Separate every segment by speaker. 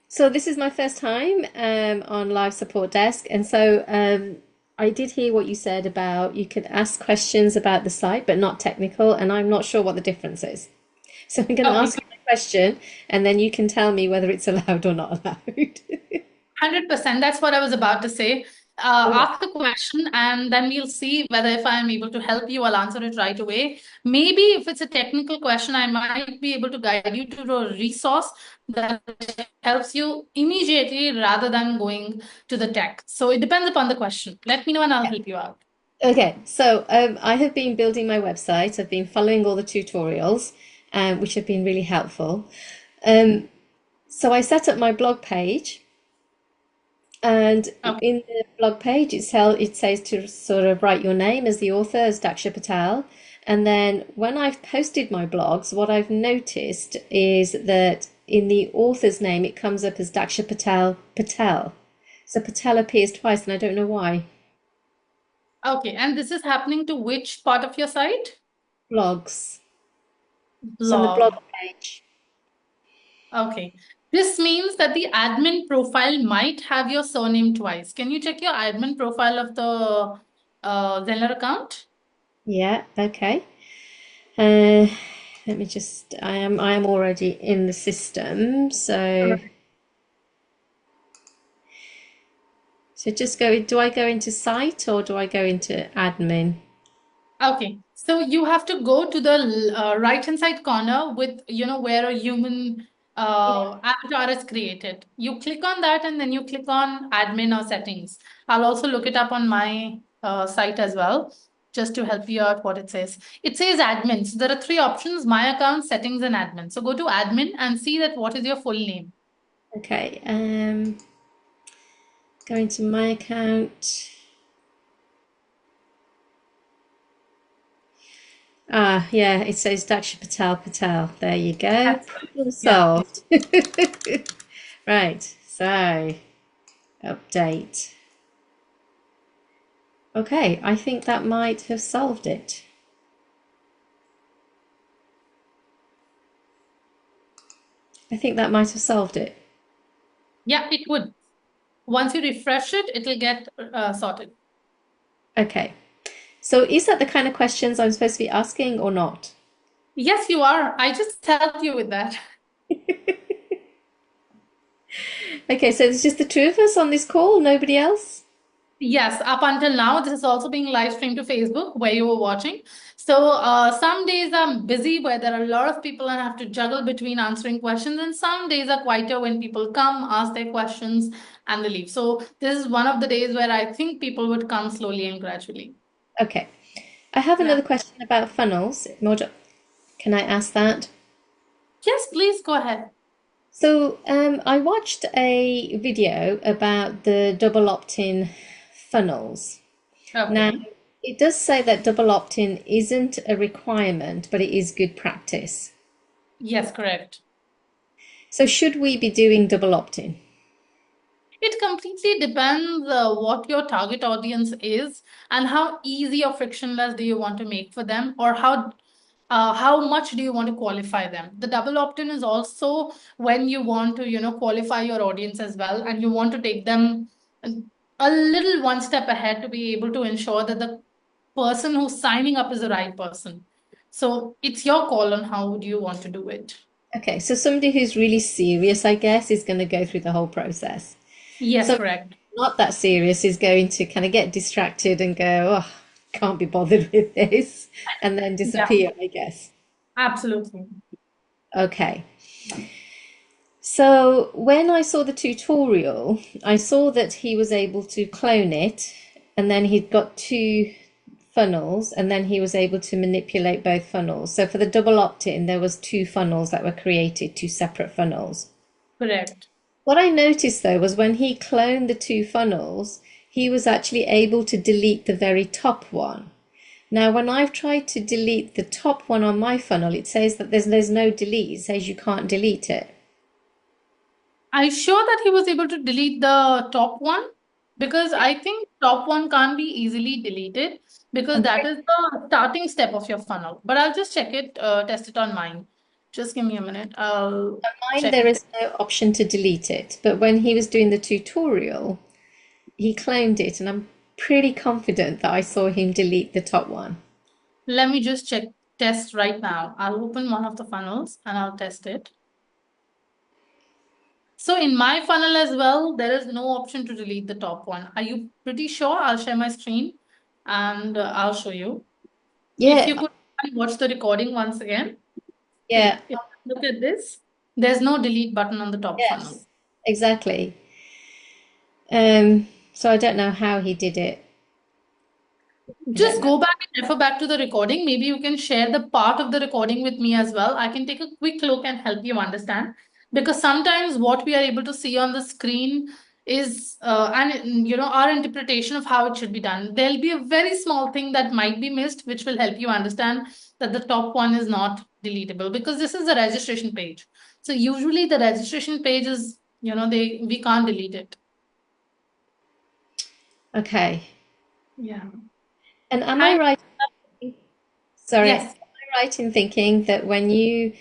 Speaker 1: So this is my first time on live support desk, and so I did hear what you said about you could ask questions about the site, but not technical, and I'm not sure what the difference is. So I'm going to
Speaker 2: Okay,
Speaker 1: ask you a question, and then you can tell me whether it's allowed or not allowed.
Speaker 2: 100%. That's what I was about to say.
Speaker 1: Okay.
Speaker 2: Ask the question, and then we'll see whether if I'm able to help you, I'll answer it right away. Maybe if it's a technical question, I might be able to guide you to a resource that helps you immediately rather than going to the tech. So it depends upon the question. Let me know and I'll help you out.
Speaker 1: Okay, so I have been building my website. I've been following all the tutorials, which have been really helpful. Um, so I set up my blog page. And
Speaker 2: Okay.
Speaker 1: in the blog page, it says to sort of write your name as the author, as Daksha Patel. And then when I've posted my blogs, what I've noticed is that in the author's name, it comes up as Daksha Patel Patel. So Patel appears twice, and I don't know why.
Speaker 2: Okay. And this is happening to which part of your site?
Speaker 1: Blogs. So on the blog
Speaker 2: Blog.
Speaker 1: page.
Speaker 2: Okay. This means that the admin profile might have your surname twice. Can you check your admin profile of the Zenler account?
Speaker 1: Yeah, okay. Uh, let me just, I am already in the system. So just do I go into site or do I go into admin?
Speaker 2: Okay, so you have to go to the right-hand side corner with, where a human
Speaker 1: Yeah.
Speaker 2: avatar is created. You click on that and then you click on admin or settings. I'll also look it up on my site as well, just to help you out what it says. It says admin. So there are three options: my account, settings, and admin. So go to admin and see that what is your full name.
Speaker 1: Okay. Go into my account. Ah, yeah, it says Daksha Patel Patel. There you go.
Speaker 2: That's right.
Speaker 1: Problem
Speaker 2: Yeah.
Speaker 1: solved. Right. So update. Okay, I think that might have solved it. I think that might have solved it.
Speaker 2: Yeah, it would. Once you refresh it, it'll get sorted.
Speaker 1: Okay. So is that the kind of questions I'm supposed to be asking or not?
Speaker 2: Yes, you are. I just helped you with that.
Speaker 1: Okay, so it's just the two of us on this call, nobody else?
Speaker 2: Yes, up until now, this is also being live streamed to Facebook where you were watching. So some days I'm busy where there are a lot of people and I have to juggle between answering questions, and some days are quieter when people come, ask their questions, and they leave. So this is one of the days where I think people would come slowly and gradually.
Speaker 1: Okay. I have
Speaker 2: Yeah.
Speaker 1: another question about funnels. Can I ask that?
Speaker 2: Yes, please go ahead.
Speaker 1: So, I watched a video about the double opt-in funnels. Now,
Speaker 2: Okay.
Speaker 1: it does say that double opt-in isn't a requirement, but it is good practice.
Speaker 2: Yes, correct.
Speaker 1: So, should we be doing double opt-in?
Speaker 2: It completely depends what your target audience is and how easy or frictionless do you want to make for them, or how much do you want to qualify them. The double opt-in is also when you want to qualify your audience as well, and you want to take them a little one step ahead to be able to ensure that the person who's signing up is the right person. So it's your call on how do you want to do it.
Speaker 1: Okay, so somebody who's really serious, I guess, is going to go through the whole process.
Speaker 2: Yes,
Speaker 1: Somebody
Speaker 2: correct.
Speaker 1: not that serious is going to kind of get distracted and go, oh, can't be bothered with this, and then
Speaker 2: Yeah,
Speaker 1: disappear, I guess.
Speaker 2: absolutely.
Speaker 1: Okay. So when I saw the tutorial, I saw that he was able to clone it, and then he'd got two funnels, and then he was able to manipulate both funnels. So for the double opt-in, there was two funnels that were created, two separate funnels.
Speaker 2: Correct.
Speaker 1: What I noticed though was when he cloned the two funnels, he was actually able to delete the very top one. Now, when I've tried to delete the top one on my funnel, it says that there's no delete. It says you can't delete it.
Speaker 2: Are you sure that he was able to delete the top one? Because I think top one can't be easily deleted because that
Speaker 1: Okay.
Speaker 2: is the starting step of your funnel. But I'll just check it, test it on mine. Just give me a minute. I'll
Speaker 1: Mine,
Speaker 2: check.
Speaker 1: there is no option to delete it, but when he was doing the tutorial, he claimed it, and I'm pretty confident that I saw him delete the top one.
Speaker 2: Let me just check test right now. I'll open one of the funnels and I'll test it. So in my funnel as well, there is no option to delete the top one. Are you pretty sure? I'll share my screen and I'll show you. If
Speaker 1: Yeah,
Speaker 2: you could watch the recording once again.
Speaker 1: yeah,
Speaker 2: See, if you look at this, there's no delete button on the top funnel.
Speaker 1: yes, exactly. So I don't know how he did it. I don't
Speaker 2: Just
Speaker 1: know.
Speaker 2: go back and refer back to the recording. Maybe you can share the part of the recording with me as well. I can take a quick look and help you understand. Because sometimes what we are able to see on the screen is, and our interpretation of how it should be done. There'll be a very small thing that might be missed, which will help you understand that the top one is not deletable because this is the registration page. So usually the registration page is, we can't delete it.
Speaker 1: Okay.
Speaker 2: Yeah.
Speaker 1: And am I
Speaker 2: And
Speaker 1: right? Sorry, am
Speaker 2: yes.
Speaker 1: I right in thinking that when you,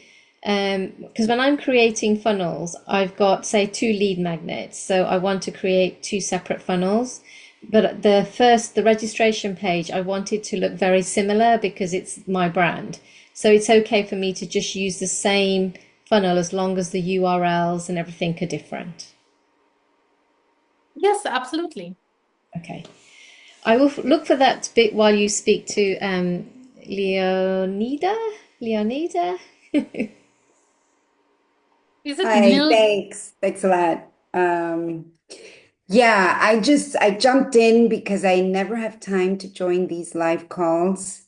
Speaker 1: because when I'm creating funnels, I've got, say, two lead magnets. So I want to create two separate funnels. But the registration page, I want it to look very similar because it's my brand. So it's okay for me to just use the same funnel as long as the URLs and everything are different.
Speaker 2: Yes, absolutely.
Speaker 1: Okay. I will look for that bit while you speak to Leonida. Leonida.
Speaker 2: Is it
Speaker 3: Hi,
Speaker 2: nil?
Speaker 3: thanks. Thanks a lot. Yeah, I jumped in because I never have time to join these live calls,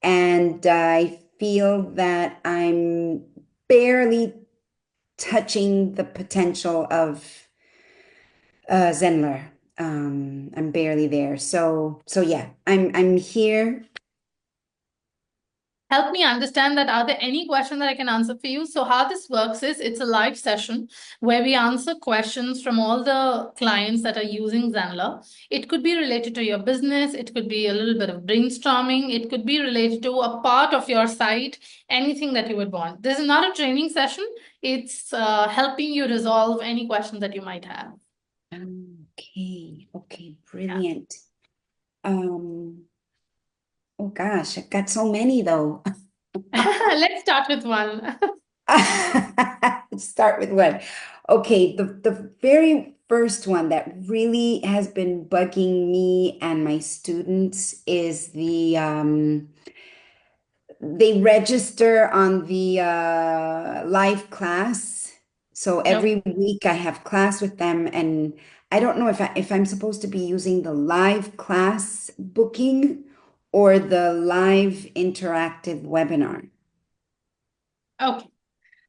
Speaker 3: and I feel that I'm barely touching the potential of Zenler. I'm barely there. So yeah, I'm here.
Speaker 2: Help me understand that. Are there any questions that I can answer for you? So how this works is it's a live session where we answer questions from all the clients that are using Zendler. It could be related to your business. It could be a little bit of brainstorming. It could be related to a part of your site, anything that you would want. This is not a training session. It's helping you resolve any questions that you might have.
Speaker 3: Okay,
Speaker 2: Yeah.
Speaker 3: brilliant. Um, oh gosh, I've got so many though.
Speaker 2: Let's start with one.
Speaker 3: Start with one. Okay, the very first one that really has been bugging me and my students is they register on the live class. So
Speaker 2: No.
Speaker 3: every week I have class with them, and I don't know if I'm supposed to be using the live class booking or the live interactive webinar.
Speaker 2: Okay.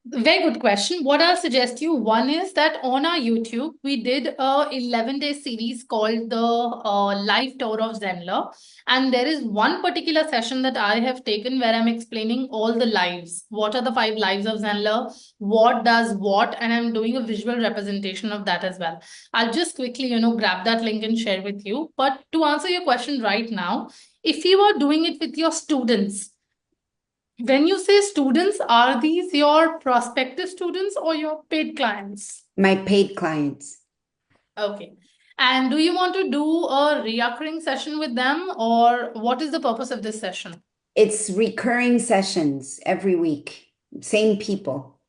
Speaker 2: Very good question. What I'll suggest you, one is that on our YouTube, we did a 11-day series called the Live Tour of Zendler. And there is one particular session that I have taken where I'm explaining all the lives. What are the 5 lives of Zendler? What does what? And I'm doing a visual representation of that as well. I'll just quickly, grab that link and share with you. But to answer your question right now, if you are doing it with your students, when you say students, are these your prospective students or your paid clients?
Speaker 3: My paid clients.
Speaker 2: Okay. And do you want to do a reoccurring session with them, or what is the purpose of this session?
Speaker 3: It's recurring sessions every week, same people.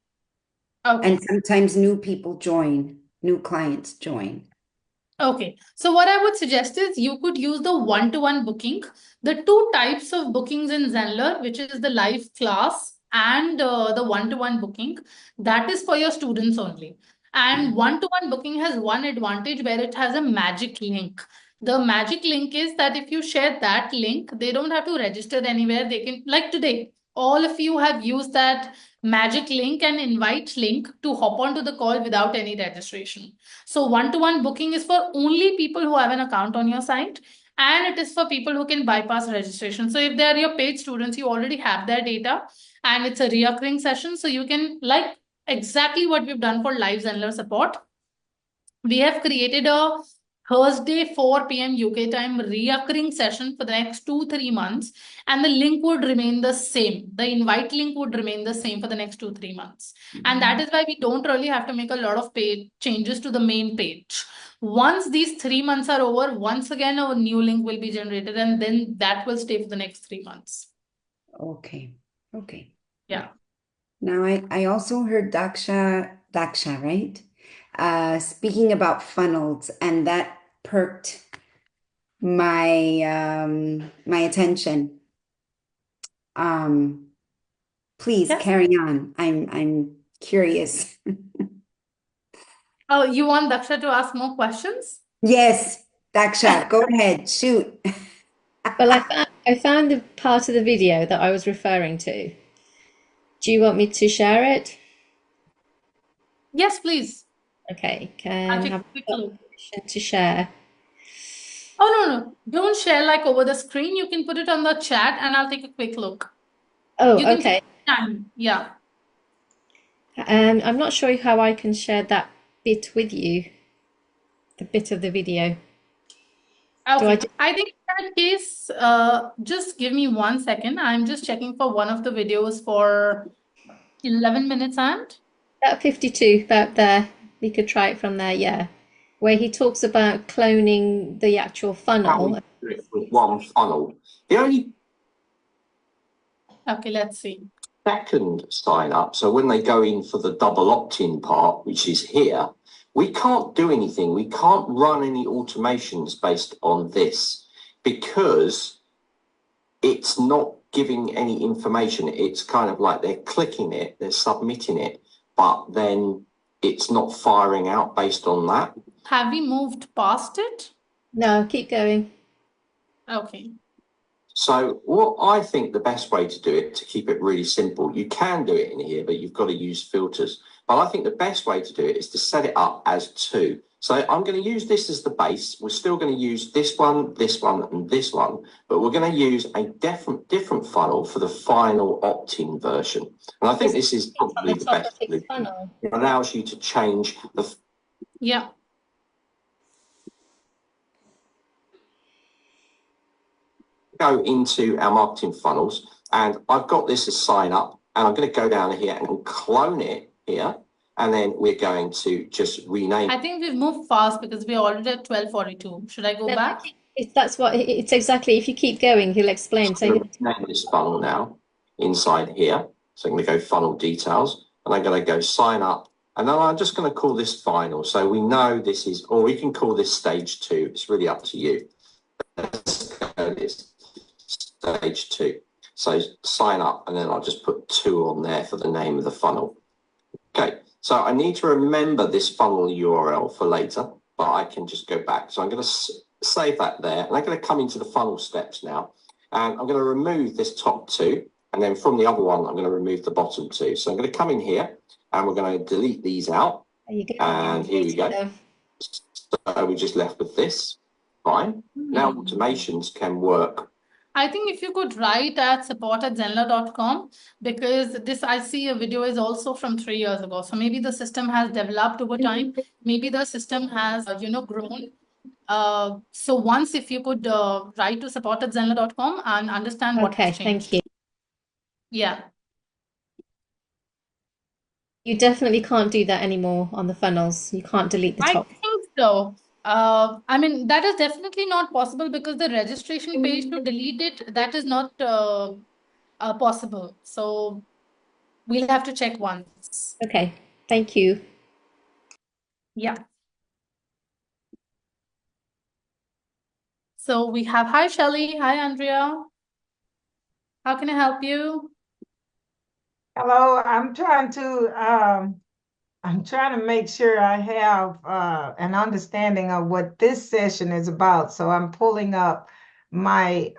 Speaker 2: Okay.
Speaker 3: And sometimes new people join, new clients join.
Speaker 2: Okay. So what I would suggest is you could use the one-to-one booking. The two types of bookings in Zenler, which is the live class and the one-to-one booking, that is for your students only. And one-to-one booking has one advantage where it has a magic link. The magic link is that if you share that link, they don't have to register anywhere. They can, like today, all of you have used that magic link and invite link to hop onto the call without any registration. So one-to-one booking is for only people who have an account on your site, and it is for people who can bypass registration. So if they are your paid students, you already have their data and it's a reoccurring session. So you can, like exactly what we've done for live Zenler support. We have created a Thursday, 4 p.m. UK time, reoccurring session for the next 2-3 months, and the link would remain the same. The invite link would remain the same for the next 2-3 months. And that is why we don't really have to make a lot of page changes to the main page. Once these 3 months are over, once again, a new link will be generated, and then that will stay for the next 3 months.
Speaker 3: Okay. Okay.
Speaker 2: Yeah.
Speaker 3: Now I also heard Daksha, right? Speaking about funnels, and that perked my attention. Please
Speaker 2: Yes.
Speaker 3: carry on. I'm curious.
Speaker 2: Oh, you want Daksha to ask more questions?
Speaker 3: Yes, Daksha, go ahead, shoot.
Speaker 1: Well, I found the part of the video that I was referring to. Do you want me to share it?
Speaker 2: Yes, please.
Speaker 1: Okay,
Speaker 2: I'll
Speaker 1: can
Speaker 2: take a
Speaker 1: have
Speaker 2: quick look.
Speaker 1: permission to share.
Speaker 2: Oh, no. Don't share like over the screen. You can put it on the chat and I'll take a quick look.
Speaker 1: Oh,
Speaker 2: You can
Speaker 1: okay.
Speaker 2: take time. Yeah.
Speaker 1: I'm not sure how I can share that bit with you, the bit of the video. Do I
Speaker 2: Okay. I think in that case, just give me 1 second. I'm just checking for one of the videos for 11 minutes and
Speaker 1: about 52, about there? We could try it from there, yeah. Where he talks about cloning the actual
Speaker 4: how we
Speaker 1: funnel.
Speaker 4: do it with one funnel. The only
Speaker 2: okay, let's see.
Speaker 4: second sign up, so when they go in for the double opt-in part, which is here, we can't do anything. We can't run any automations based on this because it's not giving any information. It's kind of like they're clicking it, they're submitting it, but then it's not firing out based on that.
Speaker 2: Have we moved past it?
Speaker 1: No, keep going.
Speaker 2: Okay.
Speaker 4: So what I think the best way to do it, to keep it really simple, you can do it in here, but you've got to use filters. But I think the best way to do it is to set it up as 2. So I'm going to use this as the base. We're still going to use this one, and this one, but we're going to use a different funnel for the final opt-in version. And I think this is probably the best solution.
Speaker 1: Funnel.
Speaker 4: It allows you to change the
Speaker 2: Yeah.
Speaker 4: go into our marketing funnels, and I've got this as sign up, and I'm going to go down here and clone it here, and then we're going to just rename.
Speaker 2: I think we've moved fast because we're already at 12:42. Should I go
Speaker 1: No,
Speaker 2: back?
Speaker 1: that's what it's exactly. If you keep going, he'll explain. So
Speaker 4: I'm going to name this funnel now inside here. So I'm going to go funnel details, and I'm going to go sign up, and then I'm just going to call this final. So we know this is, or we can call this stage 2. It's really up to you. Let's go this stage 2. So sign up, and then I'll just put 2 on there for the name of the funnel. Okay, so I need to remember this funnel URL for later, but I can just go back. So I'm going to save that there, and I'm going to come into the funnel steps now, and I'm going to remove this top 2, and then from the other one, I'm going to remove the bottom 2. So I'm going to come in here, and we're going to delete these out.
Speaker 1: there you go.
Speaker 4: And here we go. So we're just left with this. Fine. Now automations can work.
Speaker 2: I think if you could write at support@zenler.com, because this I see a video is also from 3 years ago. So maybe the system has developed over time. Maybe the system has, grown. So once if you could write to support@zenler.com and understand what
Speaker 1: Okay,
Speaker 2: has changed.
Speaker 1: thank you.
Speaker 2: Yeah.
Speaker 1: You definitely can't do that anymore on the funnels. You can't delete the
Speaker 2: I
Speaker 1: top.
Speaker 2: think so. I mean, that is definitely not possible because the registration page to delete it, that is not possible. So we'll have to check once.
Speaker 1: Okay, thank you.
Speaker 2: Yeah. So we have, hi, Shelley. Hi, Andrea. How can I help you?
Speaker 5: Hello, I'm trying to make sure I have an understanding of what this session is about. So I'm pulling up my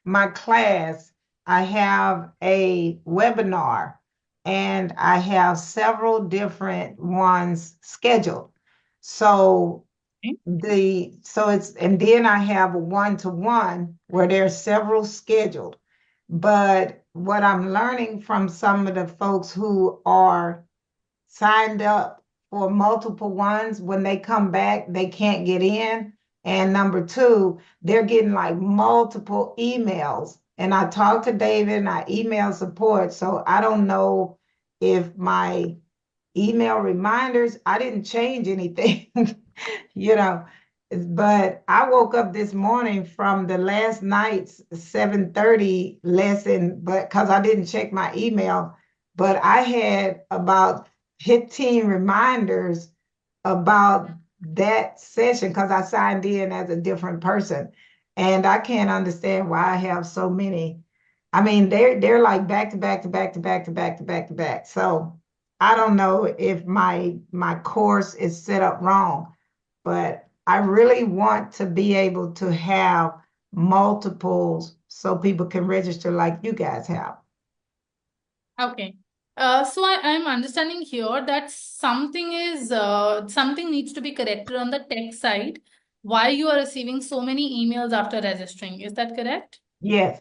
Speaker 5: my class. I have a webinar and I have several different ones scheduled. So and then I have a one-to-one where there's several scheduled. But what I'm learning from some of the folks who are signed up for multiple ones. When they come back, they can't get in. And number two, they're getting like multiple emails. And I talked to David and I emailed support. So I don't know if my email reminders, I didn't change anything, you know. But I woke up this morning from the last night's 7:30 lesson, but because I didn't check my email, but I had about 15 reminders about that session because I signed in as a different person. And I can't understand why I have so many. I mean, they're like back to back to back to back to back to back to back. So I don't know if my course is set up wrong, but I really want to be able to have multiples so people can register like you guys have.
Speaker 2: Okay. So I'm understanding here that something needs to be corrected on the tech side. Why you are receiving so many emails after registering? Is that correct?
Speaker 5: Yes.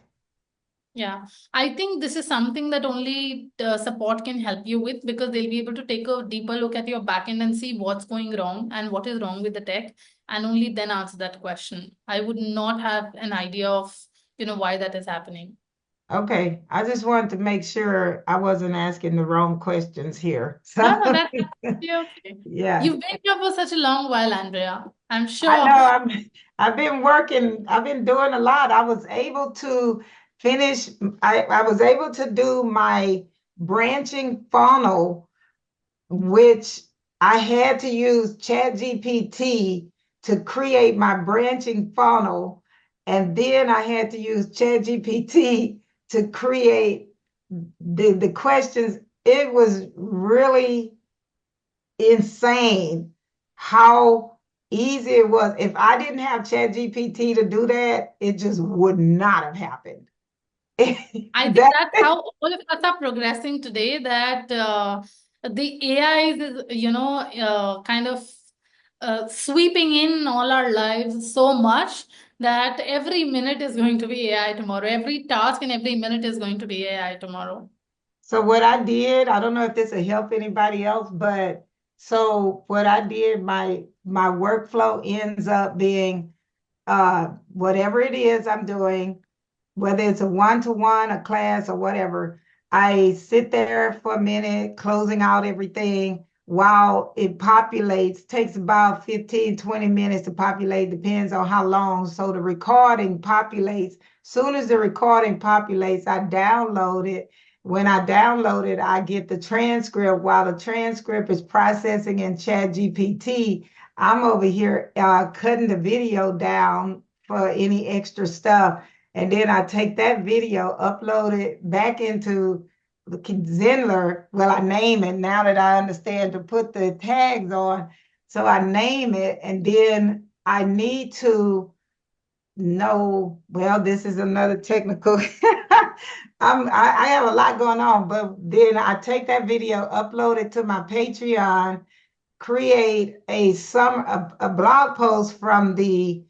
Speaker 2: Yeah, I think this is something that only support can help you with, because they'll be able to take a deeper look at your backend and see what's going wrong and what is wrong with the tech, and only then answer that question. I would not have an idea of, why that is happening.
Speaker 5: Okay. I just wanted to make sure I wasn't asking the wrong questions here.
Speaker 2: No,
Speaker 5: So
Speaker 2: that's absolutely okay.
Speaker 5: yeah.
Speaker 2: You've been here for such a long while, Andrea. I'm
Speaker 5: I
Speaker 2: sure.
Speaker 5: know I've been working, I've been doing a lot. I was able to finish, I was able to do my branching funnel, which I had to use ChatGPT to create my branching funnel. And then I had to use ChatGPT to create the questions. It was really insane how easy it was. If I didn't have ChatGPT to do that, it just would not have happened.
Speaker 2: I think that's how all of us are progressing today, that the AI is, kind of sweeping in all our lives so much that every minute is going to be AI tomorrow. Every task and every minute is going to be AI tomorrow.
Speaker 5: So what I did, I don't know if this will help anybody else, but so what I did, my workflow ends up being whatever it is I'm doing, whether it's a one-to-one, a class, or whatever, I sit there for a minute, closing out everything while it populates. Takes about 15, 20 minutes to populate, depends on how long. So the recording populates. Soon as the recording populates, I download it. When I download it, I get the transcript. While the transcript is processing in ChatGPT, I'm over here cutting the video down for any extra stuff. And then I take that video, upload it back into the Zendler. Well, I name it now that I understand to put the tags on. So I name it, and then I need to know, well, this is another technical. I have a lot going on, but then I take that video, upload it to my Patreon, create a blog post from the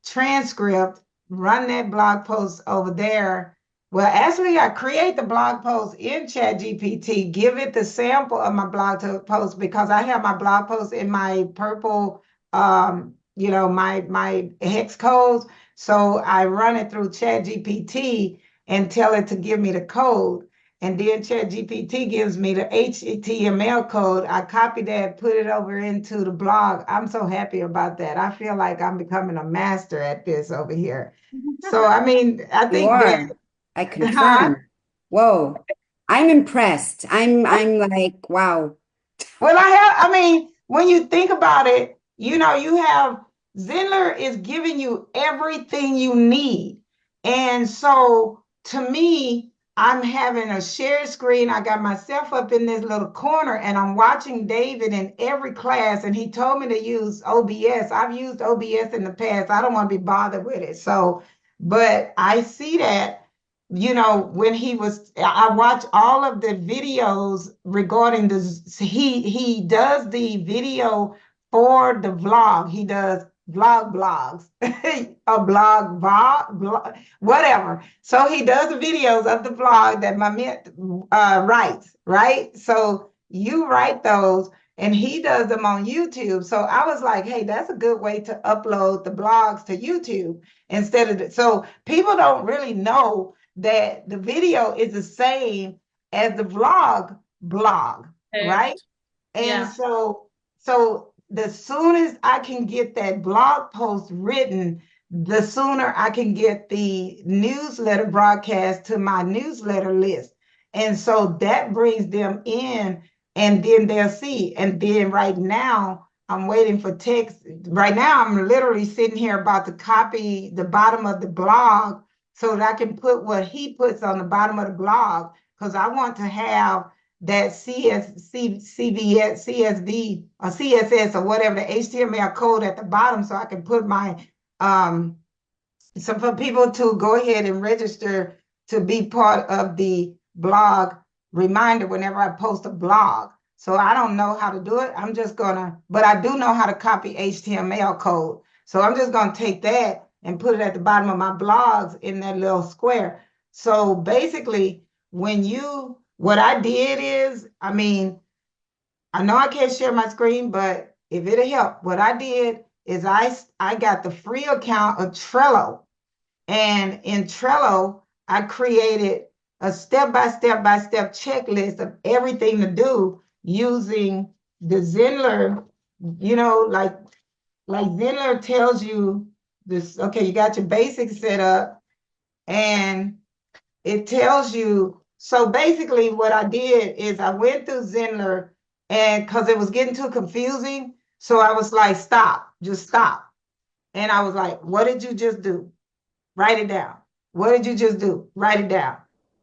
Speaker 5: transcript, run that blog post over there. Well, actually, I create the blog post in ChatGPT, give it the sample of my blog post, because I have my blog post in my purple, my hex codes. So I run it through ChatGPT and tell it to give me the code. And then ChatGPT gives me the HTML code. I copy that, put it over into the blog. I'm so happy about that. I feel like I'm becoming a master at this over here. So, I mean, I
Speaker 3: You
Speaker 5: think
Speaker 3: are.
Speaker 5: that,
Speaker 3: I confirm. Whoa. I'm impressed. I'm like, wow.
Speaker 5: well, I mean, when you think about it, you have Zenler is giving you everything you need. And so to me, I'm having a shared screen. I got myself up in this little corner and I'm watching David in every class. And he told me to use OBS. I've used OBS in the past. I don't want to be bothered with it. So, but I see that, when I watch all of the videos regarding he does the video for the vlog. He does blogs, a blog, whatever. So he does the videos of the vlog that my mint writes, right? So you write those and he does them on YouTube. So I was like, hey, that's a good way to upload the blogs to YouTube instead of so people don't really know that the video is the same as the blog, right?
Speaker 2: Correct.
Speaker 5: And
Speaker 2: Yeah.
Speaker 5: so the soonest I can get that blog post written, the sooner I can get the newsletter broadcast to my newsletter list. And so that brings them in and then they'll see. And then right now, I'm waiting for text. Right now, I'm literally sitting here about to copy the bottom of the blog so that I can put what he puts on the bottom of the blog because I want to have that CSV or CSS or whatever the HTML code at the bottom so I can put my so for people to go ahead and register to be part of the blog reminder whenever I post a blog. So I don't know how to do it. I'm just gonna, but I do know how to copy HTML code. So I'm just gonna take that and put it at the bottom of my blogs in that little square. So basically, what I did is, I mean, I know I can't share my screen, but if it'll help, what I did is I got the free account of Trello. And in Trello, I created a step-by-step checklist of everything to do using the Zenler, like Zendler tells you this, okay, you got your basics set up and it tells you. So basically what I did is I went through Zendler and because it was getting too confusing. So I was like, stop, just stop. And I was like, what did you just do? Write it down. What did you just do? Write it down.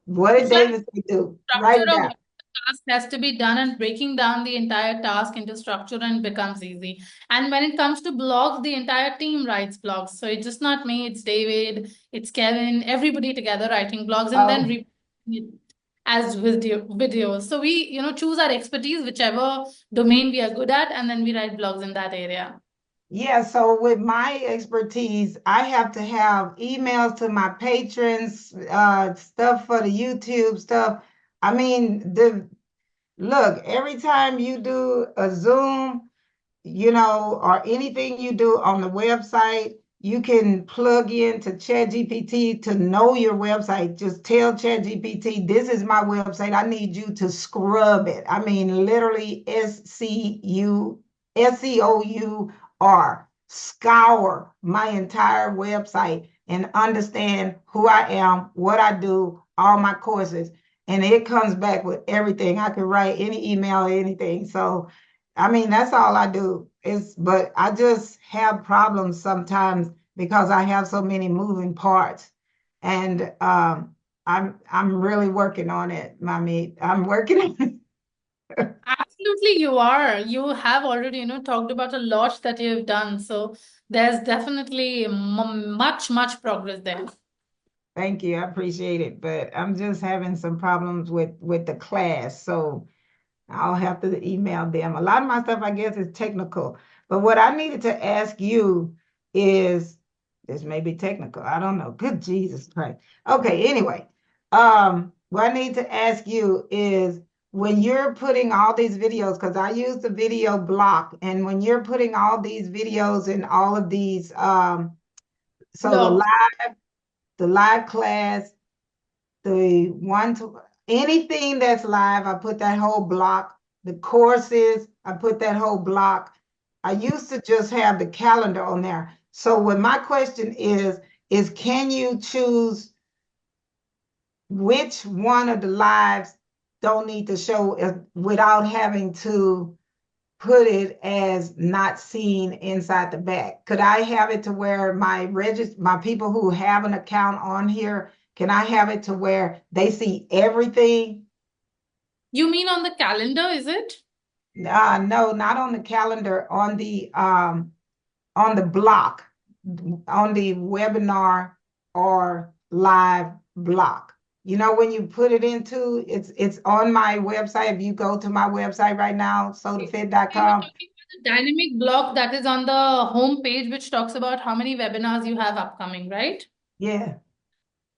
Speaker 5: What did
Speaker 2: It's like
Speaker 5: David say do? Write
Speaker 2: structure
Speaker 5: it
Speaker 2: of
Speaker 5: down.
Speaker 2: what the task has to be done and breaking down the entire task into structure and becomes easy. And when it comes to blogs, the entire team writes blogs. So it's just not me, it's David, it's Kevin, everybody together writing blogs and then
Speaker 5: Oh,
Speaker 2: repeating it as videos. So we, choose our expertise, whichever domain we are good at, and then we write blogs in that area.
Speaker 5: yeah. So with my expertise, I have to have emails to my patrons, stuff for the YouTube stuff. I mean, look, every time you do a Zoom, or anything you do on the website, you can plug into ChatGPT to know your website. Just tell ChatGPT, this is my website. I need you to scrub it. I mean, literally SCOUR, scour my entire website and understand who I am, what I do, all my courses. And it comes back with everything. I can write any email or anything. So I mean, that's all I do but I just have problems sometimes because I have so many moving parts. And I'm really working on it, mommy. I'm working on it.
Speaker 2: Absolutely, you are. You have already, talked about a lot that you've done. So there's definitely much, much progress there.
Speaker 5: Thank you. I appreciate it. But I'm just having some problems with the class. So I'll have to email them. A lot of my stuff, I guess, is technical. But what I needed to ask you is, this may be technical. I don't know. Good Jesus Christ. Okay, anyway. What I need to ask you is when you're putting all these videos, because I use the video block, and when you're putting all these videos and all of these, so
Speaker 2: Blogs.
Speaker 5: the live class, the one to anything that's live, I put that whole block. The courses, I put that whole block. I used to just have the calendar on there. So what my question is can you choose which one of the lives don't need to show without having to put it as not seen inside the back? Could I have it to where my people who have an account on here, can I have it to where they see everything?
Speaker 2: You mean on the calendar, is it?
Speaker 5: No, not on the calendar, on the block, on the webinar or live block. When you put it into, it's on my website. If you go to my website right now,
Speaker 2: So you're
Speaker 5: sotafit.com.
Speaker 2: talking about the dynamic block that is on the home page, which talks about how many webinars you have upcoming, right?
Speaker 5: Yeah.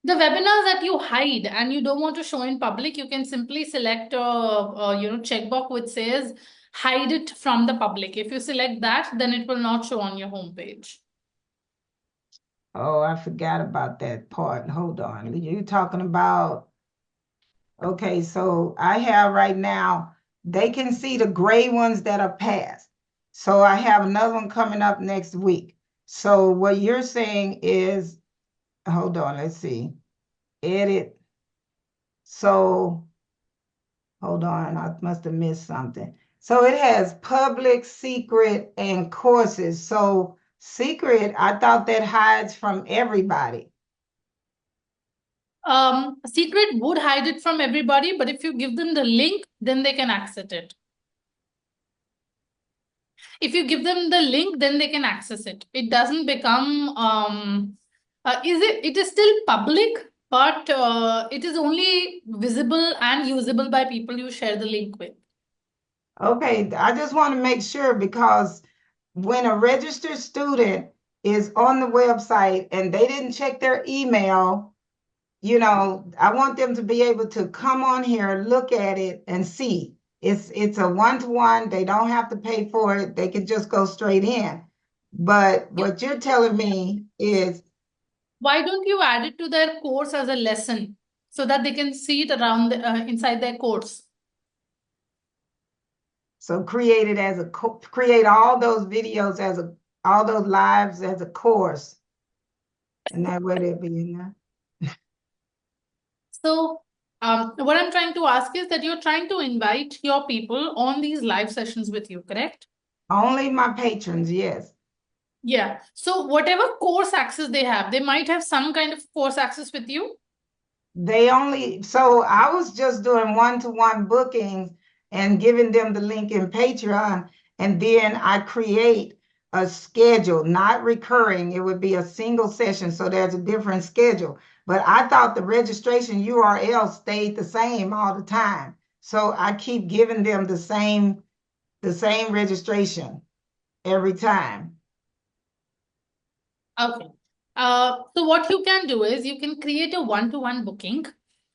Speaker 2: The webinars that you hide and you don't want to show in public, you can simply select a checkbox which says hide it from the public. If you select that, then it will not show on your homepage.
Speaker 5: Oh, I forgot about that part. Hold on. You talking about, okay, so I have right now, they can see the gray ones that are passed. So I have another one coming up next week. So what you're saying is, hold on, let's see. Edit. So hold on, I must have missed something. So it has public, secret, and courses. So secret, I thought that hides from everybody.
Speaker 2: Secret would hide it from everybody, but if you give them the link, then they can access it. If you give them the link, then they can access it. It doesn't become it is still public, but it is only visible and usable by people you share the link with.
Speaker 5: Okay, I just want to make sure because when a registered student is on the website and they didn't check their email, I want them to be able to come on here, look at it, and see. It's a one-to-one. They don't have to pay for it. They can just go straight in. But what you're telling me is,
Speaker 2: Why don't you add it to their course as a lesson so that they can see it around inside their course?
Speaker 5: so create it as create all those videos as all those lives as a course, and that way they'll be in there.
Speaker 2: So what I'm trying to ask is that you're trying to invite your people on these live sessions with you, correct?
Speaker 5: Only my patrons, yes.
Speaker 2: Yeah. So whatever course access they have, they might have some kind of course access with you.
Speaker 5: So I was just doing one-to-one bookings and giving them the link in Patreon, and then I create a schedule, not recurring. It would be a single session, so there's a different schedule. But I thought the registration URL stayed the same all the time. So I keep giving them the same registration every time.
Speaker 2: Okay. So what you can do is you can create a one-to-one booking.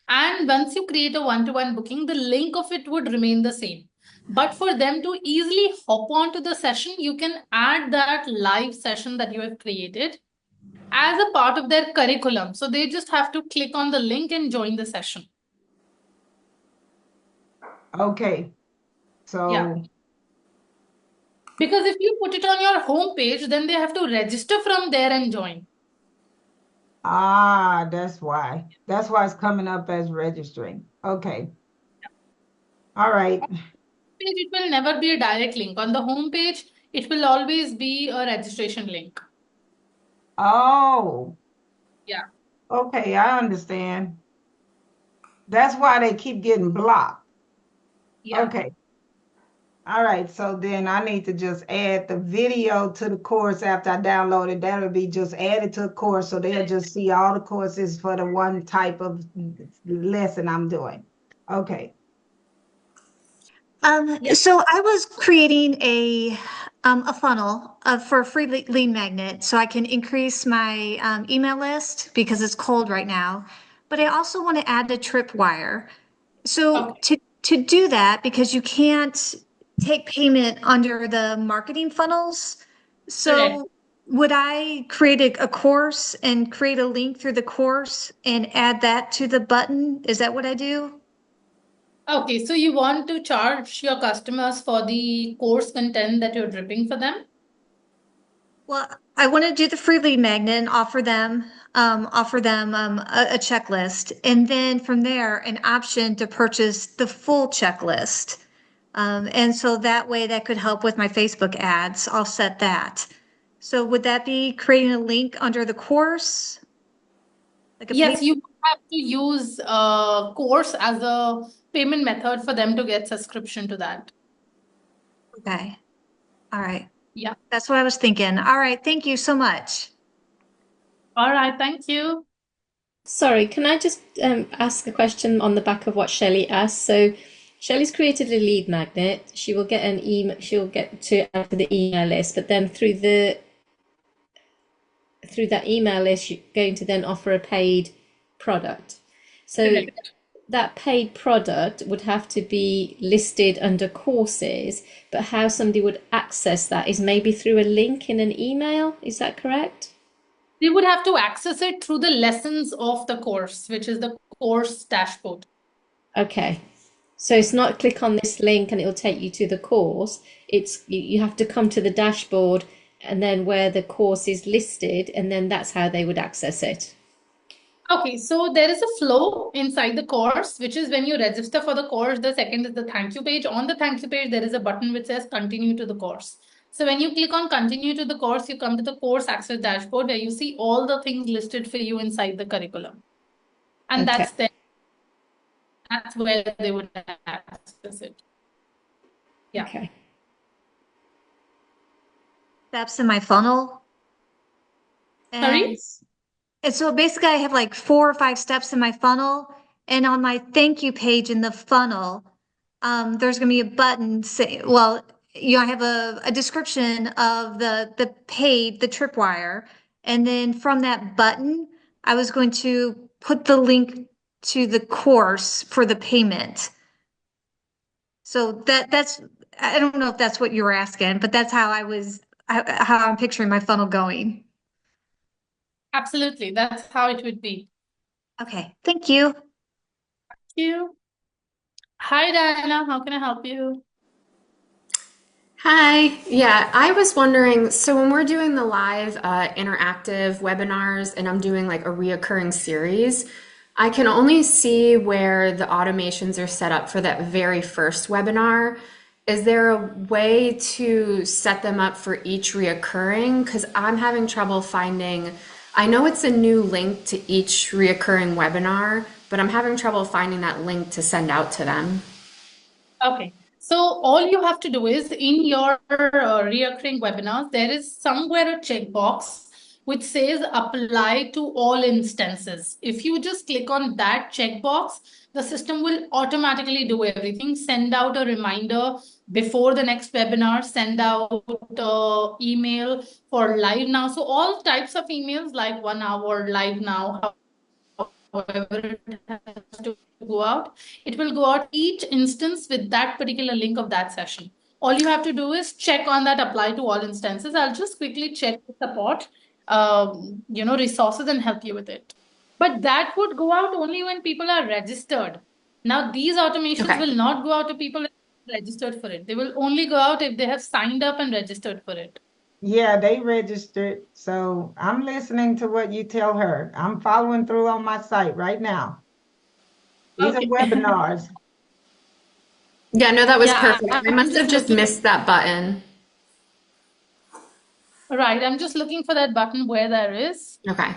Speaker 2: And once you create a one-to-one booking, the link of it would remain the same. But for them to easily hop onto the session, you can add that live session that you have created as a part of their curriculum. So they just have to click on the link and join the session.
Speaker 5: Okay. So
Speaker 2: Yeah. Because if you put it on your home page, then they have to register from there and join.
Speaker 5: that's why. That's why it's coming up as registering. Okay. All right.
Speaker 2: Page, it will never be a direct link. On the home page, it will always be a registration link.
Speaker 5: Oh,
Speaker 2: Yeah.
Speaker 5: okay, I understand. That's why they keep getting blocked.
Speaker 2: Yeah.
Speaker 5: Okay. All right, so then I need to just add the video to the course after I download it. That'll be just added to the course, so they'll just see all the courses for the one type of lesson I'm doing. Okay.
Speaker 6: So I was creating a funnel for a free lead magnet so I can increase my email list because it's cold right now. But I also want to add a tripwire. So
Speaker 2: Okay.
Speaker 6: to do that, because you can't take payment under the marketing funnels,
Speaker 2: Correct.
Speaker 6: so would I create a course and create a link through the course and add that to the button? Is that what I do?
Speaker 2: Okay, so you want to charge your customers for the course content that you're dripping for them?
Speaker 6: Well, I want to do the free lead magnet and offer them a checklist, and then from there, an option to purchase the full checklist. And so that way that could help with my Facebook ads. I'll set that. So would that be creating a link under the course? Like a
Speaker 2: Yes,
Speaker 6: pay?
Speaker 2: you have to use a course as a payment method for them to get subscription to that.
Speaker 6: Okay. All right.
Speaker 2: Yeah.
Speaker 6: That's what I was thinking. All right. Thank you so much.
Speaker 2: All right, thank you.
Speaker 1: Sorry, can I just ask a question on the back of what Shelley asked? So Shelley's created a lead magnet. She will get an email, she'll get to add to the email list, but then through that email list, you're going to then offer a paid product. So that paid product would have to be listed under courses, but how somebody would access that is maybe through a link in an email. Is that correct?
Speaker 2: They would have to access it through the lessons of the course, which is the course dashboard.
Speaker 1: Okay. So it's not click on this link and it'll take you to the course. It's you have to come to the dashboard and then where the course is listed, and then that's how they would access it.
Speaker 2: Okay, so there is a flow inside the course, which is when you register for the course. The second is the thank you page. On the thank you page, there is a button which says continue to the course. So when you click on continue to the course, you come to the course access dashboard where you see all the things listed for you inside the curriculum. And
Speaker 1: Okay.
Speaker 2: that's where they would access it. Yeah.
Speaker 1: Okay.
Speaker 6: Steps in my funnel.
Speaker 2: Sorry?
Speaker 6: And so basically I have like 4 or 5 steps in my funnel, and on my thank you page in the funnel, there's going to be a button I have a description of the tripwire. And then from that button, I was going to put the link to the course for the payment. So that's, I don't know if that's what you were asking, but that's how how I'm picturing my funnel going.
Speaker 2: Absolutely. That's how it would be.
Speaker 6: Okay, thank you.
Speaker 2: Thank you. Hi, Diana. How can I help you?
Speaker 7: Hi. Yeah, I was wondering, so when we're doing the live interactive webinars and I'm doing like a reoccurring series, I can only see where the automations are set up for that very first webinar. Is there a way to set them up for each reoccurring? Because I'm having trouble finding, I know it's a new link to each reoccurring webinar, but I'm having trouble finding that link to send out to them.
Speaker 2: Okay. So all you have to do is in your reoccurring webinars, there is somewhere a checkbox which says apply to all instances. If you just click on that checkbox, the system will automatically do everything, send out a reminder before the next webinar, send out email for live now. So all types of emails like 1 hour, live now, however it has to go out, it will go out each instance with that particular link of that session. All you have to do is check on that apply to all instances. I'll just quickly check the support, resources and help you with it. But that would go out only when people are registered. Now, these automations will not go out to people registered for it. They will only go out if they have signed up and registered for it.
Speaker 5: Yeah, they registered. So I'm listening to what you tell her. I'm following through on my site right now. These are webinars.
Speaker 7: Yeah, no, that was perfect. I must have just missed that button.
Speaker 2: Right, I'm just looking for that button where there is.
Speaker 7: Okay.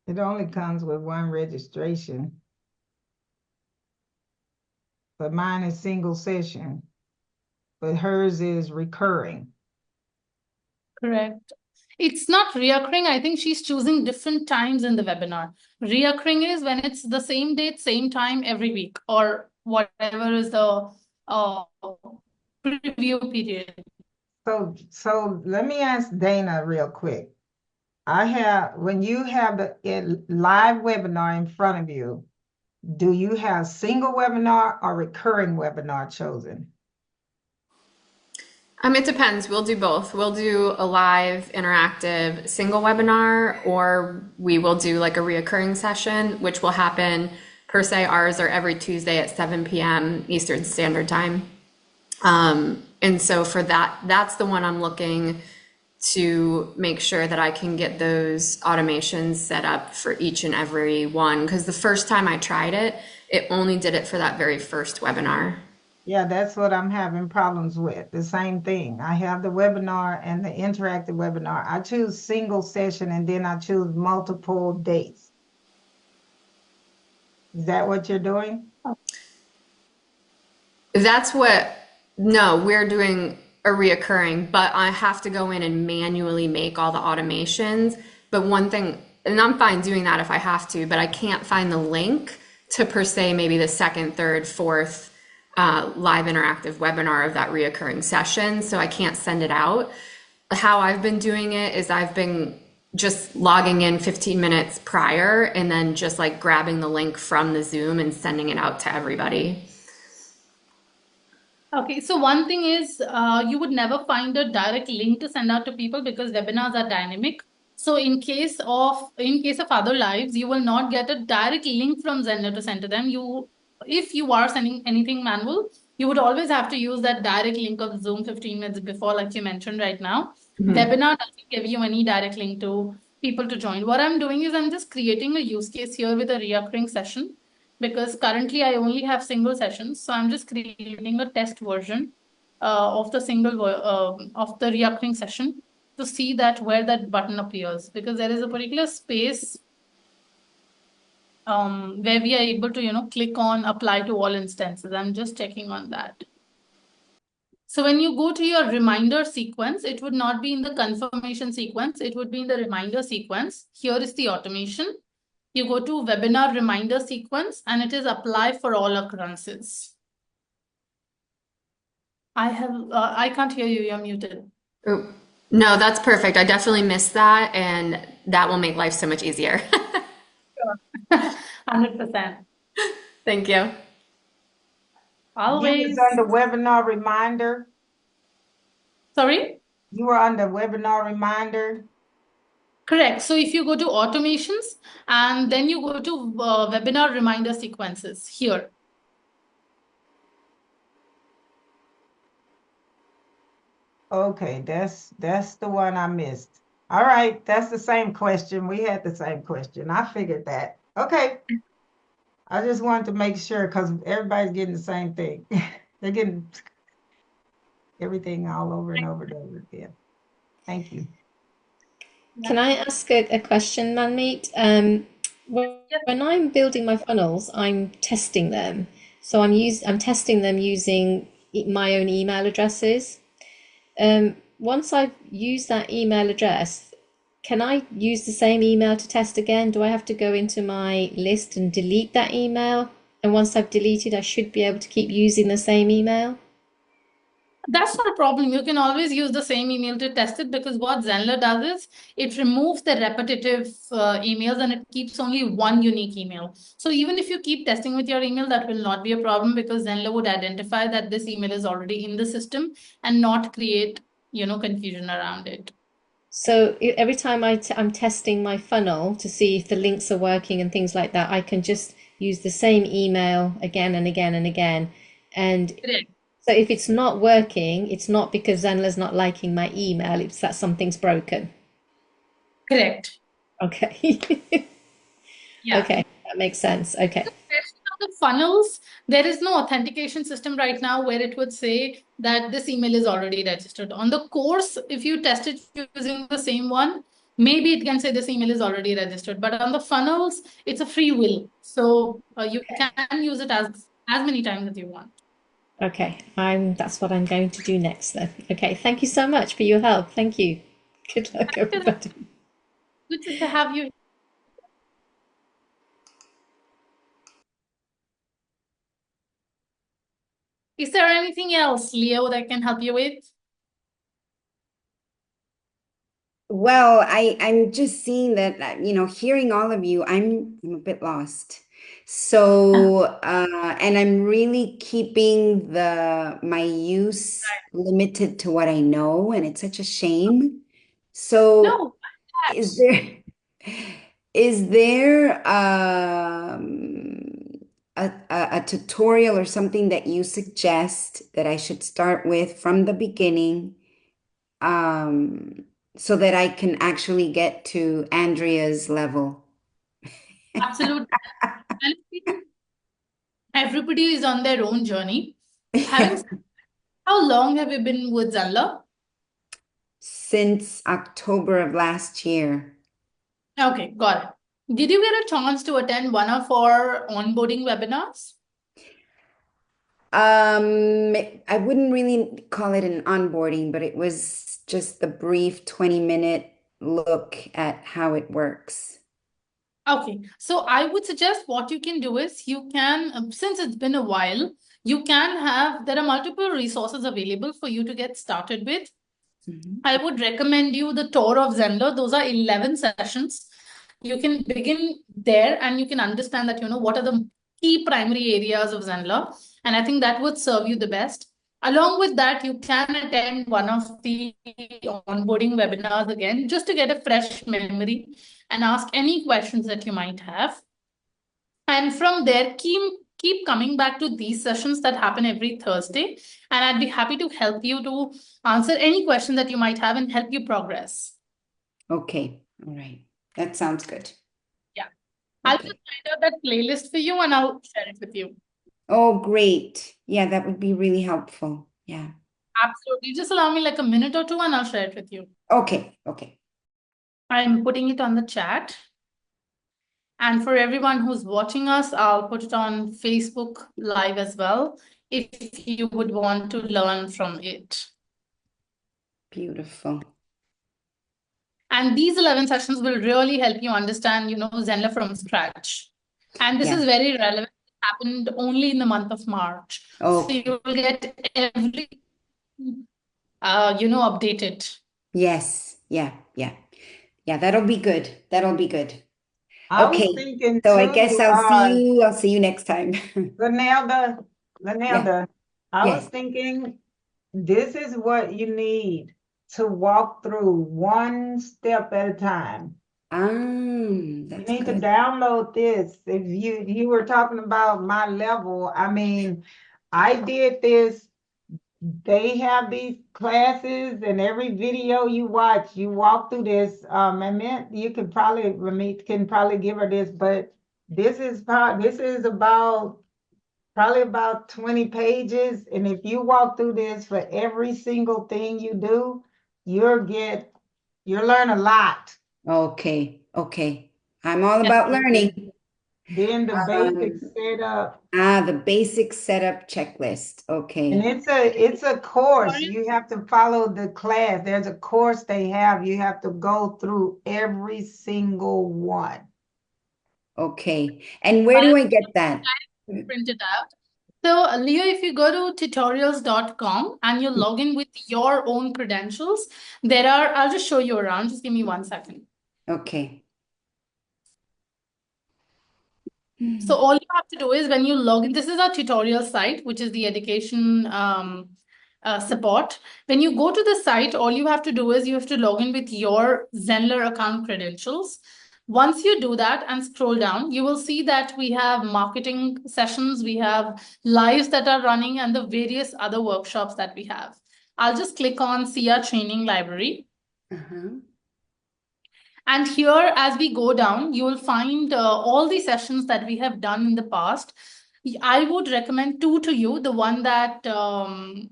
Speaker 5: It only comes with one registration. But mine is single session. But hers is recurring.
Speaker 2: Correct. It's not reoccurring. I think she's choosing different times in the webinar. Reoccurring is when it's the same date, same time every week, or whatever is the preview period.
Speaker 5: So let me ask Dana real quick. When you have the live webinar in front of you, do you have single webinar or recurring webinar chosen?
Speaker 7: It depends. We'll do both. We'll do a live interactive single webinar, or we will do like a reoccurring session, which will happen per se. Ours are every Tuesday at 7 p.m. Eastern Standard Time. And so for that's the one I'm looking to make sure that I can get those automations set up for each and every one. Because the first time I tried it, it only did it for that very first webinar.
Speaker 5: Yeah, that's what I'm having problems with. The same thing. I have the webinar and the interactive webinar. I choose single session and then I choose multiple dates. Is that what you're doing?
Speaker 7: No, we're doing a reoccurring, but I have to go in and manually make all the automations. But one thing, and I'm fine doing that if I have to, but I can't find the link to per se maybe the second, third, fourth live interactive webinar of that reoccurring session, so I can't send it out. How I've been doing it is I've been just logging in 15 minutes prior and then just like grabbing the link from the Zoom and sending it out to everybody.
Speaker 2: Okay, so one thing is you would never find a direct link to send out to people because webinars are dynamic. So in case of other lives, you will not get a direct link from Zendler to send to them. If you are sending anything manual, you would always have to use that direct link of Zoom 15 minutes before, like you mentioned right now. Webinar doesn't give you any direct link to people to join. What I'm doing is I'm just creating a use case here with a recurring session, because currently I only have single sessions. So I'm just creating a test version of the of the recurring session to see that where that button appears, because there is a particular space where we are able to, click on apply to all instances. I'm just checking on that. So when you go to your reminder sequence, it would not be in the confirmation sequence. It would be in the reminder sequence. Here is the automation. You go to webinar reminder sequence and it is apply for all occurrences. I can't hear you. You're muted.
Speaker 7: Oh, no, that's perfect. I definitely missed that, and that will make life so much easier.
Speaker 2: 100%.
Speaker 7: Thank you.
Speaker 5: You
Speaker 2: Always.
Speaker 5: was under webinar reminder.
Speaker 2: Sorry?
Speaker 5: You were under webinar reminder.
Speaker 2: Correct. So if you go to automations and then you go to webinar reminder sequences here.
Speaker 5: Okay, that's the one I missed. All right, that's the same question. We had the same question. I figured that. Okay. I just wanted to make sure because everybody's getting the same thing. They're getting everything all over and over and over again. Thank you.
Speaker 1: Can I ask a question, Manmeet? When I'm building my funnels, I'm testing them. So I'm testing them using my own email addresses. Once I've used that email address, can I use the same email to test again? Do I have to go into my list and delete that email? And once I've deleted, I should be able to keep using the same email?
Speaker 2: That's not a problem. You can always use the same email to test it, because what Zenler does is it removes the repetitive emails and it keeps only one unique email. So even if you keep testing with your email, that will not be a problem, because Zenler would identify that this email is already in the system and not create, confusion around it.
Speaker 1: So every time I'm testing my funnel to see if the links are working and things like that, I can just use the same email again and again and again. And
Speaker 2: Correct.
Speaker 1: so if it's not working, it's not because Zenler's not liking my email, it's that something's broken.
Speaker 2: Correct.
Speaker 1: Okay.
Speaker 2: Yeah.
Speaker 1: Okay, that makes sense. Okay.
Speaker 2: The funnels, there is no authentication system right now where it would say that this email is already registered. On the course, if you test it using the same one, maybe it can say this email is already registered. But on the funnels, it's a free will. So you can use it as many times as you want.
Speaker 1: Okay, that's what I'm going to do next then. Okay, thank you so much for your help. Thank you. Good luck, everybody.
Speaker 2: Good to have you. Is there anything else, Leo, that I can help you with?
Speaker 3: Well, I'm just seeing that, hearing all of you, I'm a bit lost. So, and I'm really keeping my use limited to what I know, and it's such a shame. So,
Speaker 2: No.
Speaker 3: is there a tutorial or something that you suggest that I should start with from the beginning? So that I can actually get to Andrea's level.
Speaker 2: Absolutely. Everybody is on their own journey. How long have you been with Zendler?
Speaker 3: Since October of last year.
Speaker 2: Okay, got it. Did you get a chance to attend one of our onboarding webinars?
Speaker 3: I wouldn't really call it an onboarding, but it was just the brief 20-minute look at how it works.
Speaker 2: Okay, so I would suggest what you can do is you can, since it's been a while, there are multiple resources available for you to get started with. I would recommend you the tour of Zendler. Those are 11 sessions. You can begin there and you can understand that, what are the key primary areas of Zendler. And I think that would serve you the best. Along with that, you can attend one of the onboarding webinars again, just to get a fresh memory and ask any questions that you might have. And from there, keep coming back to these sessions that happen every Thursday. And I'd be happy to help you to answer any question that you might have and help you progress.
Speaker 3: Okay. All right. That sounds good.
Speaker 2: Yeah. I'll
Speaker 3: Okay.
Speaker 2: just write out that playlist for you and I'll share it with you.
Speaker 3: Oh, great. Yeah, that would be really helpful. Yeah.
Speaker 2: Absolutely. Just allow me like a minute or two and I'll share it with you.
Speaker 3: Okay. Okay.
Speaker 2: I'm putting it on the chat. And for everyone who's watching us, I'll put it on Facebook Live as well, if you would want to learn from it.
Speaker 3: Beautiful.
Speaker 2: And these 11 sessions will really help you understand, Zenler from scratch. And this is very relevant. It happened only in the month of March. So you will get every, updated.
Speaker 3: Yes. Yeah. Yeah. Yeah, that'll be good. That'll be good.
Speaker 5: I
Speaker 3: Okay.
Speaker 5: was thinking
Speaker 3: So I
Speaker 5: too,
Speaker 3: guess I'll see you next time.
Speaker 5: Lenelda, I was
Speaker 3: Yes.
Speaker 5: thinking this is what you need to walk through one step at a time. You
Speaker 3: That's
Speaker 5: need to
Speaker 3: good.
Speaker 5: download this. If you were talking about my level, I mean, I did this. They have these classes, and every video you watch, you walk through this. And you could probably, Ramit can probably give her this, but this is about probably about 20 pages. And if you walk through this for every single thing you do, you'll learn a lot.
Speaker 3: Okay. Okay. I'm all about learning.
Speaker 5: Then the basic setup.
Speaker 3: The basic setup checklist. Okay.
Speaker 5: And it's a course. You have to follow the class. There's a course they have. You have to go through every single one.
Speaker 3: Okay. And where do I get that?
Speaker 2: Print it out. So, Leo, if you go to tutorials.com and you log in with your own credentials, I'll just show you around. Just give me 1 second.
Speaker 3: Okay.
Speaker 2: So all you have to do is when you log in, this is our tutorial site, which is the education support. When you go to the site, all you have to do is you have to log in with your Zenler account credentials. Once you do that and scroll down, you will see that we have marketing sessions, we have lives that are running, and the various other workshops that we have. I'll just click on see our training library. And here, as we go down, you will find all the sessions that we have done in the past. I would recommend 2 to you. The one that, right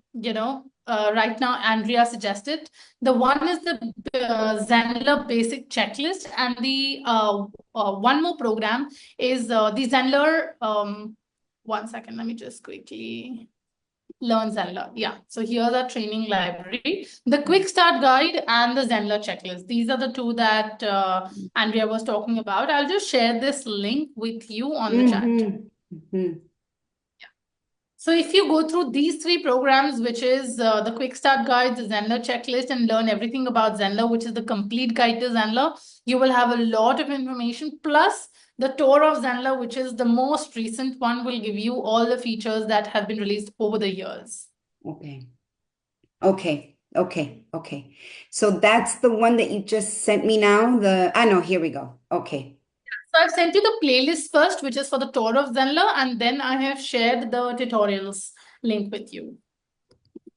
Speaker 2: now Andrea suggested. The one is the Zendler basic checklist. And the one more program is the Zendler. 1 second, let me just quickly... Learn Zenler. Yeah. So here's our training library, the quick start guide and the Zenler checklist. These are the 2 that Andrea was talking about. I'll just share this link with you on the chat. Yeah. So if you go through these 3 programs, which is the quick start guide, the Zenler checklist, and learn everything about Zenler, which is the complete guide to Zenler, you will have a lot of information. Plus the tour of Zenler, which is the most recent one, will give you all the features that have been released over the years.
Speaker 3: Okay. Okay. Okay. Okay. So that's the one that you just sent me now. No, here we go. Okay.
Speaker 2: So I've sent you the playlist first, which is for the tour of Zenler, and then I have shared the tutorials link with you.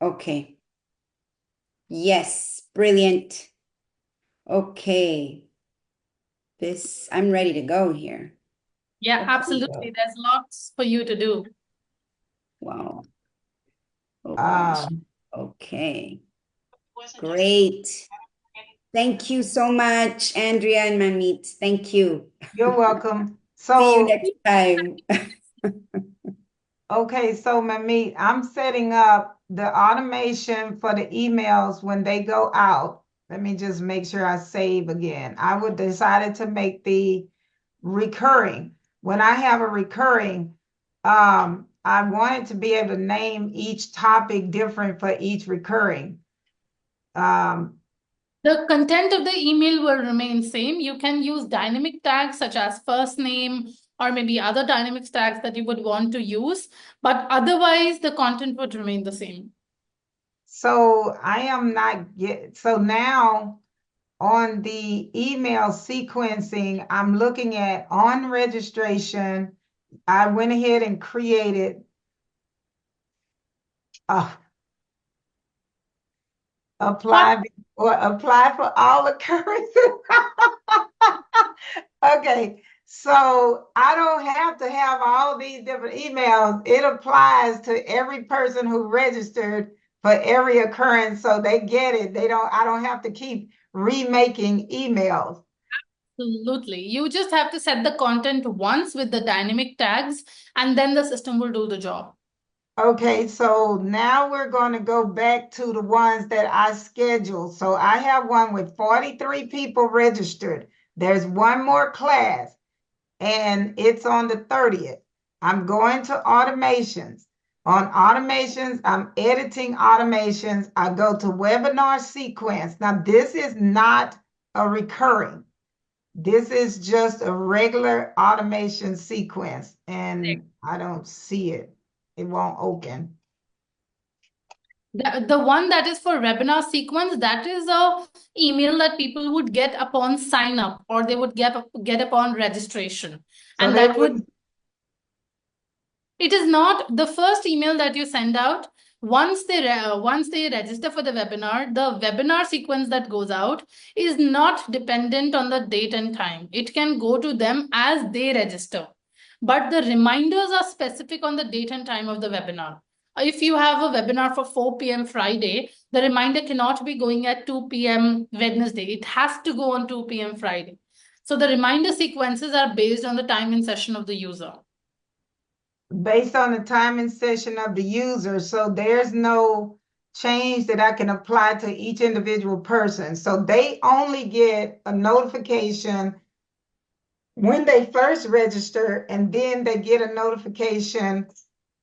Speaker 3: Okay. Yes. Brilliant. Okay. I'm ready to go here.
Speaker 2: Yeah, absolutely. There's lots for you to do.
Speaker 3: Wow. Okay. Great. Thank you so much, Andrea and Manmeet. Thank you.
Speaker 5: You're welcome.
Speaker 3: See you next time.
Speaker 5: Okay, so Manmeet, I'm setting up the automation for the emails when they go out. Let me just make sure I save again. I would decided to make the recurring. When I have a recurring, I wanted to be able to name each topic different for each recurring.
Speaker 2: The content of the email will remain same. You can use dynamic tags such as first name or maybe other dynamic tags that you would want to use, but otherwise the content would remain the same.
Speaker 5: So I am not so now on the email sequencing, I'm looking at on registration. I went ahead and created apply for all occurrences. Okay, so I don't have to have all these different emails. It applies to every person who registered for every occurrence, so they get it. I don't have to keep remaking emails.
Speaker 2: Absolutely. You just have to set the content once with the dynamic tags, and then the system will do the job.
Speaker 5: Okay, so now we're going to go back to the ones that I scheduled. So I have one with 43 people registered. There's one more class, and it's on the 30th. I'm going to automations. On automations, I'm editing automations. I go to webinar sequence. Now, this is not a recurring. This is just a regular automation sequence, and I don't see it. It won't open.
Speaker 2: The one that is for webinar sequence, that is a email that people would get upon sign up, or they would get upon registration.
Speaker 5: So
Speaker 2: And that would, it is not the first email that you send out. Once they register for the webinar sequence that goes out is not dependent on the date and time. It can go to them as they register. But the reminders are specific on the date and time of the webinar. If you have a webinar for 4 p.m. Friday, the reminder cannot be going at 2 p.m. Wednesday. It has to go on 2 p.m. Friday. So the reminder sequences are based on the time and session of the user.
Speaker 5: Based on the time and session of the user. So there's no change that I can apply to each individual person. So they only get a notification when they first register, and then they get a notification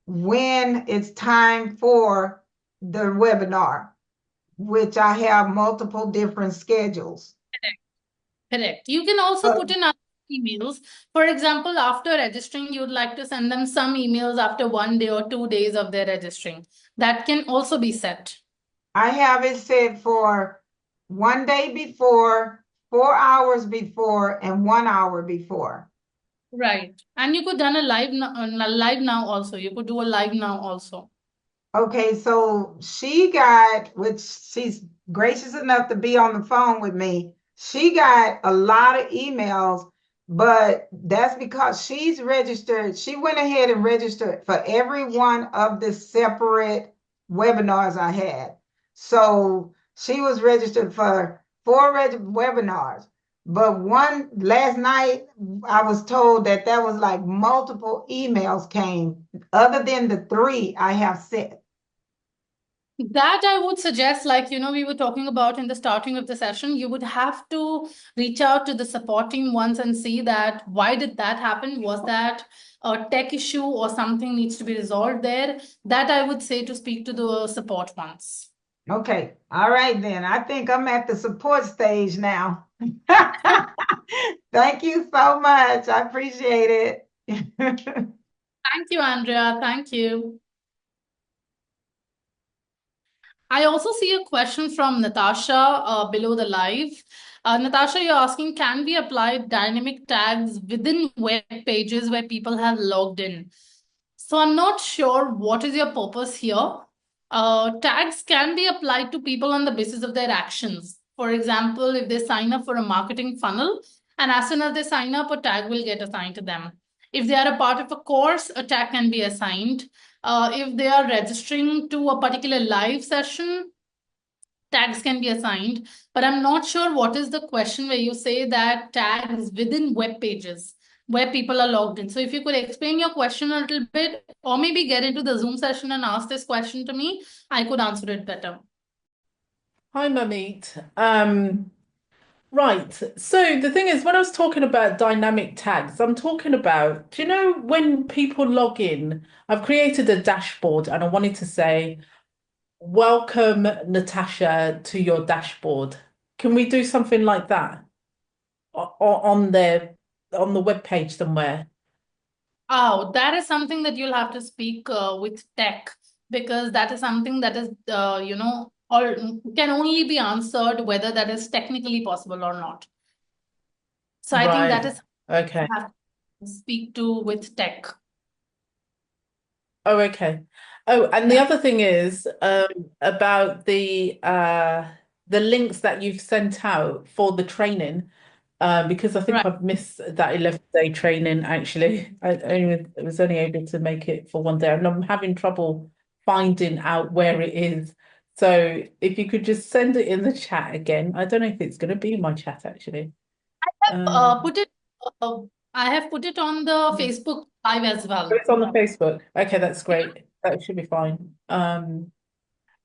Speaker 5: when it's time for the webinar, which I have multiple different schedules.
Speaker 2: Correct. You can also put in other emails. For example, after registering, you'd like to send them some emails after 1 day or 2 days of their registering. That can also be set.
Speaker 5: I have it set for 1 day before, 4 hours before, and 1 hour before.
Speaker 2: Right. And you could done a live now also. You could do a live now also.
Speaker 5: Okay, so she got, which she's gracious enough to be on the phone with me. She got a lot of emails, but that's because she's registered. She went ahead and registered for every one of the separate webinars I had. So she was registered for 4 webinars. But one last night, I was told that there was like multiple emails came other than the 3 I have set.
Speaker 2: That I would suggest, like, we were talking about in the starting of the session, you would have to reach out to the support team once and see that why did that happen? Was that a tech issue or something needs to be resolved there? That I would say to speak to the support once.
Speaker 5: Okay. All right, then. I think I'm at the support stage now. Thank you so much. I appreciate it.
Speaker 2: Thank you, Andrea. Thank you. I also see a question from Natasha below the live. Natasha, you're asking, can we apply dynamic tags within web pages where people have logged in? So I'm not sure what is your purpose here. Tags can be applied to people on the basis of their actions. For example, if they sign up for a marketing funnel, and as soon as they sign up, a tag will get assigned to them. If they are a part of a course, a tag can be assigned. If they are registering to a particular live session, tags can be assigned. But I'm not sure what is the question where you say that tags within web pages where people are logged in. So if you could explain your question a little bit, or maybe get into the Zoom session and ask this question to me, I could answer it better.
Speaker 8: Hi, Mamit. Right. So the thing is, when I was talking about dynamic tags, I'm talking about, do you know when people log in, I've created a dashboard and I wanted to say, welcome Natasha to your dashboard. Can we do something like that on the web page somewhere?
Speaker 2: Oh, that is something that you'll have to speak with tech, because that is something that is, or can only be answered whether that is technically possible or not. So I think that
Speaker 8: Right.
Speaker 2: is
Speaker 8: Okay.
Speaker 2: you have to speak to with tech.
Speaker 8: Oh, okay. Oh, and the
Speaker 2: Yeah.
Speaker 8: other thing is about the links that you've sent out for the training. Because I think
Speaker 2: Right.
Speaker 8: I've missed that 11-day training actually. I was only able to make it for one day, and I'm having trouble finding out where it is. So if you could just send it in the chat again. I don't know if it's going to be in my chat actually.
Speaker 2: Put it. Uh, I have put it on the Facebook Live as well.
Speaker 8: It's on the Facebook. Okay, that's great. That should be fine.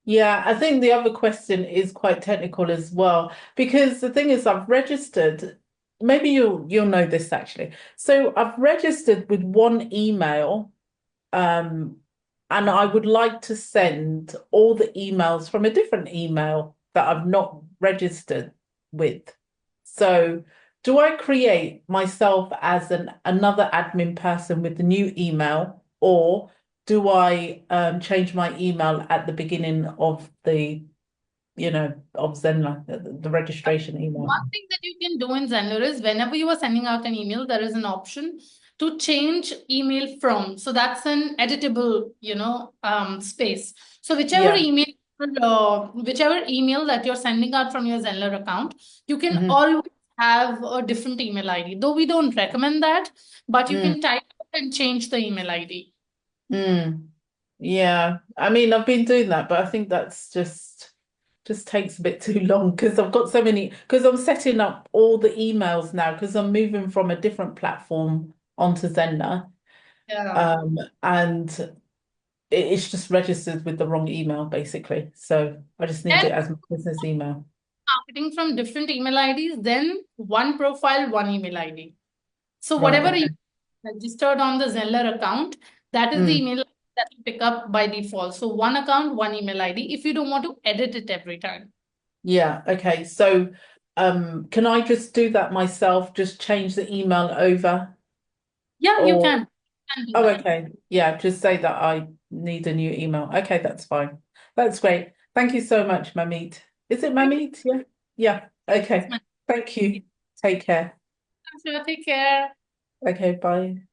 Speaker 8: Yeah, I think the other question is quite technical as well, because the thing is I've registered, maybe you'll know this actually. So I've registered with one email, um, and I would like to send all the emails from a different email that I've not registered with. So do I create myself as another admin person with the new email, or do I change my email at the beginning of of Zenler, the registration email?
Speaker 2: One thing that you can do in Zenler is whenever you are sending out an email, there is an option to change email from. So that's an editable, space. So
Speaker 8: Yeah.
Speaker 2: whichever email that you're sending out from your Zenler account, you can
Speaker 8: Mhm.
Speaker 2: always have a different email ID. Though we don't recommend that, but you
Speaker 8: Mm,
Speaker 2: can type and change the email ID.
Speaker 8: mm. Yeah. I mean, I've been doing that, but I think that's just takes a bit too long because I've got so many, because I'm setting up all the emails now because I'm moving from a different platform onto Zenler.
Speaker 2: Yeah.
Speaker 8: And it's just registered with the wrong email basically. So I just need
Speaker 2: Then
Speaker 8: it as my business email.
Speaker 2: marketing from different email IDs, then one profile, one email ID. So
Speaker 8: Right.
Speaker 2: whatever
Speaker 8: Okay.
Speaker 2: you registered on the Zenler account, that is the
Speaker 8: Mm,
Speaker 2: email that will pick up by default. So one account, one email ID, if you don't want to edit it every time.
Speaker 8: yeah. Okay. So can I just do that myself? Just change the email over?
Speaker 2: Yeah, you
Speaker 8: Or
Speaker 2: can. You can do
Speaker 8: oh,
Speaker 2: that.
Speaker 8: okay. Yeah, just say that I need a new email. Okay, that's fine. That's great. Thank you so much, Mamit. Is it
Speaker 2: Thank you.
Speaker 8: Mamit? Yeah. Yeah. Okay. Thank you. Take care.
Speaker 2: Sure, take care.
Speaker 8: Okay, bye.